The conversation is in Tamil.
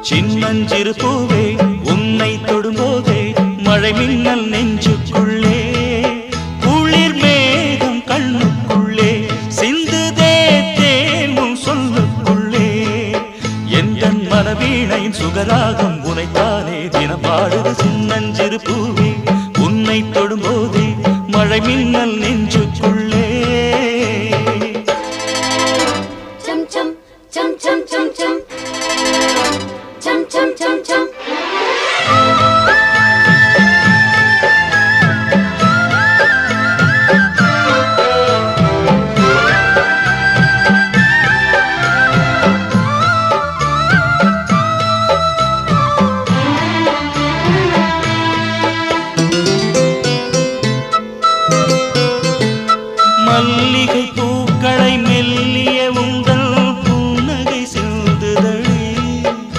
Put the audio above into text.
சின்னஞ்சிறு பூவே உன்னை தொடும்போதே மழை மின்னல் நெஞ்சுக்குள்ளே குளிர் மேகம் கண்ணுக்குள்ளே சிந்துதே தேனும் சொல்லுக்குள்ளே எந்தன் மனவீணையின் சுகராகம் உனைத்தானே தினம் பாடுது சின்னஞ்சிறு பூவே உன்னை தொடும்போதே மழை மின்னல்